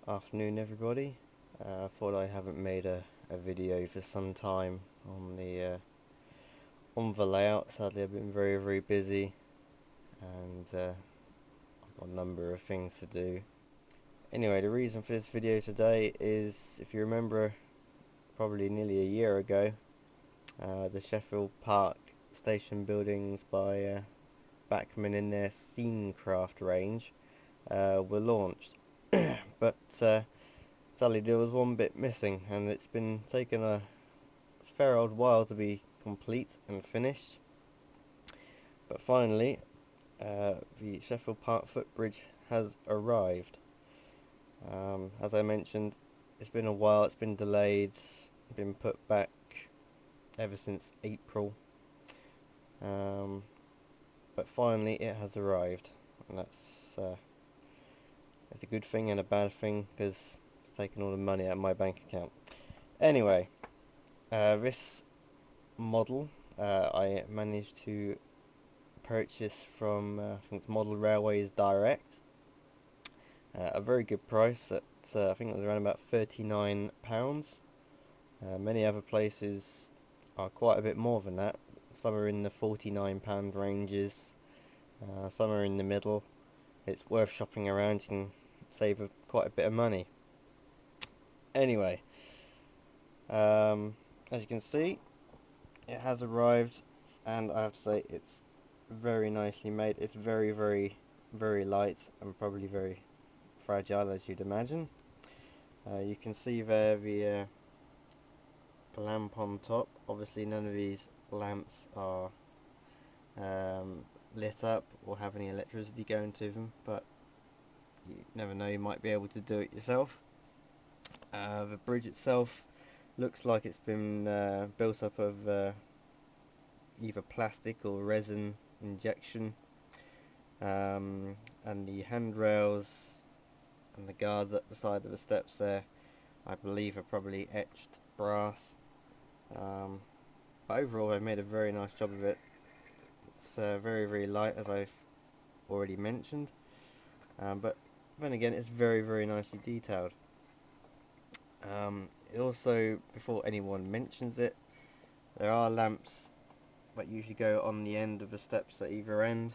Afternoon everybody. I thought I haven't made a video for some time on the layout. Sadly I've been very busy and I've got a number of things to do. Anyway, the reason for this video today is, if you remember, probably nearly a year ago, the Sheffield Park station buildings by Bachmann in their Scenecraft range were launched. But sadly there was one bit missing, and it's been taken a fair old while to be complete and finished. But finally, the Sheffield Park Footbridge has arrived. As I mentioned, it's been a while, it's been delayed, been put back ever since April. But finally it has arrived, and that's a good thing and a bad thing, because it's taken all the money out of my bank account. Anyway, this model I managed to purchase from I think it's Model Railways Direct, a very good price at I think it was around about £39. Many other places are quite a bit more than that. Some are in the £49 ranges, some are in the middle. It's worth shopping around. You can save quite a bit of money. Anyway, as you can see, it has arrived, and I have to say it's very nicely made. It's very light and probably very fragile, as you'd imagine. You can see there the lamp on top. Obviously none of these lamps are lit up or have any electricity going to them, but you never know, you might be able to do it yourself. The bridge itself looks like it's been built up of either plastic or resin injection, and the handrails and the guards at the side of the steps there, I believe, are probably etched brass. But overall they've made a very nice job of it. It's very light, as I've already mentioned, but then again it's very nicely detailed. It also, before anyone mentions it, there are lamps that usually go on the end of the steps at either end.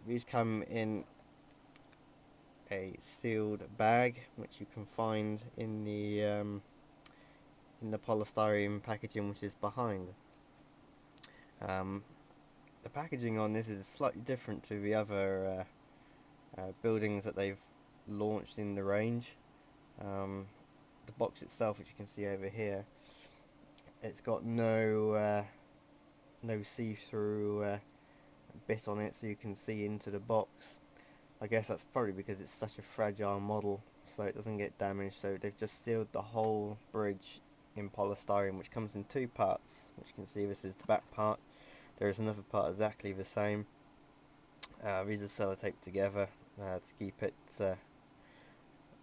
These come in a sealed bag, which you can find in the polystyrene packaging which is behind. The packaging on this is slightly different to the other buildings that they've launched in the range. The box itself, which you can see over here, it's got no see-through bit on it, so you can see into the box. I guess that's probably because it's such a fragile model, so it doesn't get damaged. So they've just sealed the whole bridge in polystyrene, which comes in two parts. Which you can see, this is the back part. There is another part exactly the same. These are sellotaped together to keep it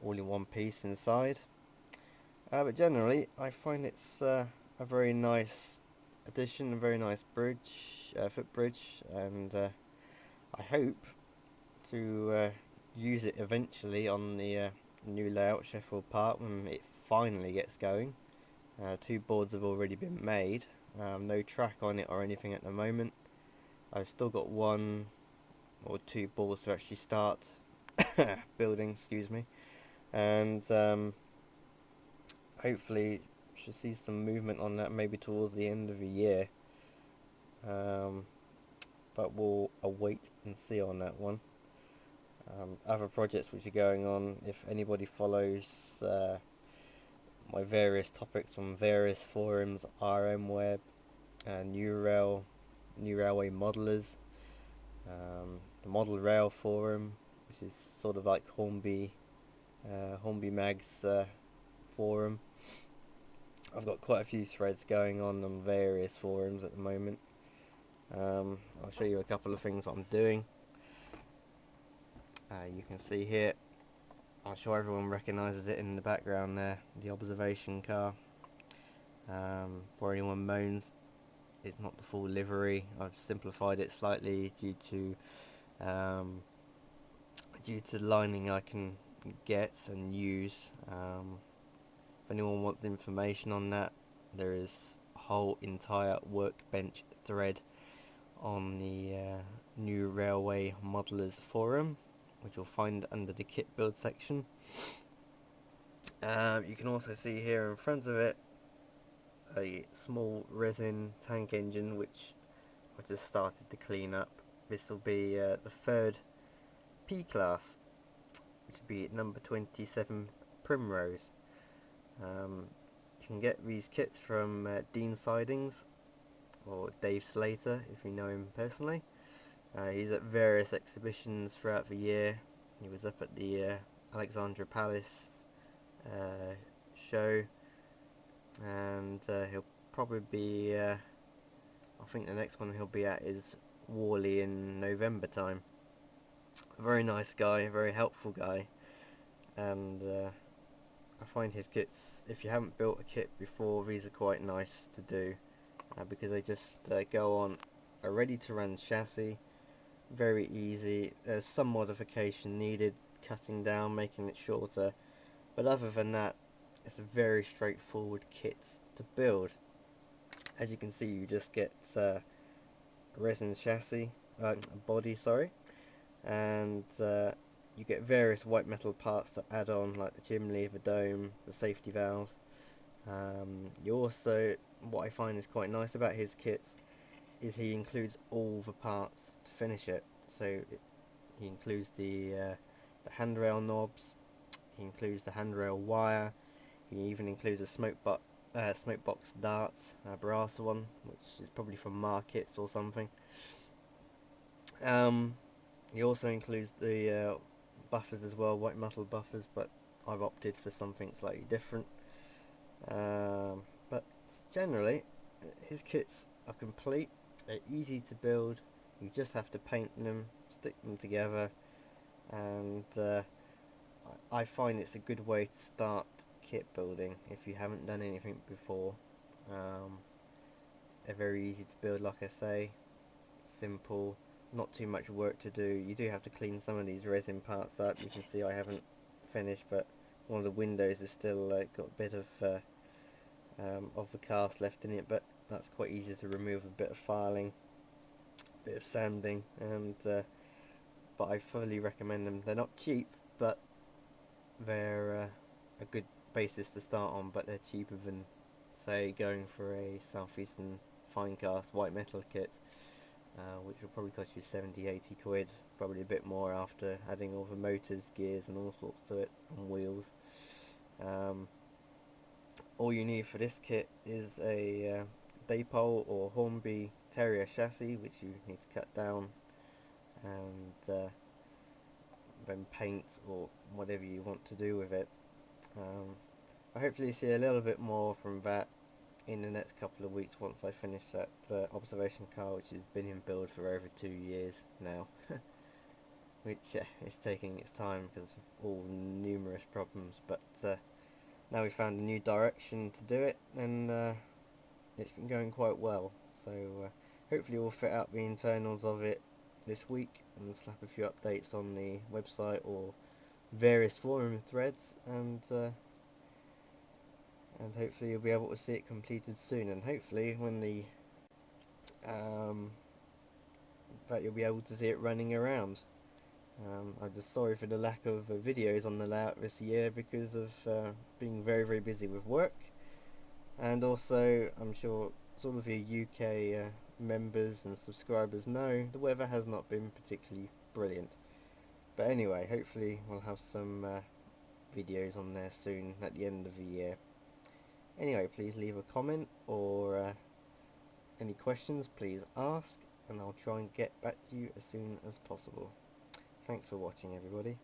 all in one piece inside. But generally I find it's a very nice addition, a very nice bridge, footbridge, and I hope to use it eventually on the new layout Sheffield Park when it finally gets going. Two boards have already been made, no track on it or anything at the moment. I've still got one or two boards to actually start building, excuse me, and hopefully should see some movement on that maybe towards the end of the year, but we'll await and see on that one. Other projects which are going on, if anybody follows my various topics on various forums, RMWeb, New Railway Modelers, the Model Rail Forum, which is sort of like Hornby Mag's forum. I've got quite a few threads going on various forums at the moment. I'll show you a couple of things what I'm doing. You can see here, I'm sure everyone recognises it in the background there, the observation car. For anyone moans, it's not the full livery. I've simplified it slightly due to due to the lining I can get and use. If anyone wants information on that, there is a whole entire workbench thread on the New Railway Modelers forum, which you'll find under the kit build section. You can also see here in front of it a small resin tank engine which I just started to clean up. This will be the third P-class, which will be at number 27 Primrose. You can get these kits from Dean Sidings or Dave Slater if you know him personally. He's at various exhibitions throughout the year. He was up at the Alexandra Palace show, and he'll probably be, I think the next one he'll be at is Worley in November time. A very nice guy, very helpful guy, and I find his kits, if you haven't built a kit before, these are quite nice to do, because they just go on a ready to run chassis, very easy. There's some modification needed, cutting down, making it shorter, but other than that it's a very straightforward kit to build. As you can see, you just get a resin chassis, body, sorry, and you get various white metal parts to add on, like the chimney, the dome, the safety valves. You also, what I find is quite nice about his kits is he includes all the parts to finish it. So he includes the handrail knobs, he includes the handrail wire, he even includes a smokebox darts, a brass one, which is probably from Markets or something. He also includes the buffers as well, white metal buffers, but I've opted for something slightly different. But generally, his kits are complete, they're easy to build, you just have to paint them, stick them together, and I find it's a good way to start kit building if you haven't done anything before. They're very easy to build, like I say, simple, not too much work to do. You do have to clean some of these resin parts up. You can see I haven't finished, but one of the windows is still got a bit of the cast left in it, but that's quite easy to remove. A bit of filing, a bit of sanding, and but I fully recommend them. They're not cheap, but they're a good basis to start on, but they're cheaper than, say, going for a Southeastern fine cast white metal kit, which will probably cost you 70-80 quid, probably a bit more after adding all the motors, gears and all sorts to it, and wheels. All you need for this kit is a Daypole or Hornby Terrier chassis, which you need to cut down, and then paint or whatever you want to do with it. I hopefully see a little bit more from that in the next couple of weeks once I finish that observation car, which has been in build for over 2 years now. Which is taking its time because of all numerous problems, but now we found a new direction to do it, and it's been going quite well. So hopefully we'll fit out the internals of it this week and slap a few updates on the website or various forum threads, and hopefully you'll be able to see it completed soon, and hopefully when the that you'll be able to see it running around. I'm just sorry for the lack of videos on the layout this year because of being very busy with work, and also I'm sure some of your UK members and subscribers know the weather has not been particularly brilliant. But anyway, hopefully we'll have some videos on there soon at the end of the year. Anyway, please leave a comment, or any questions please ask, and I'll try and get back to you as soon as possible. Thanks for watching, everybody.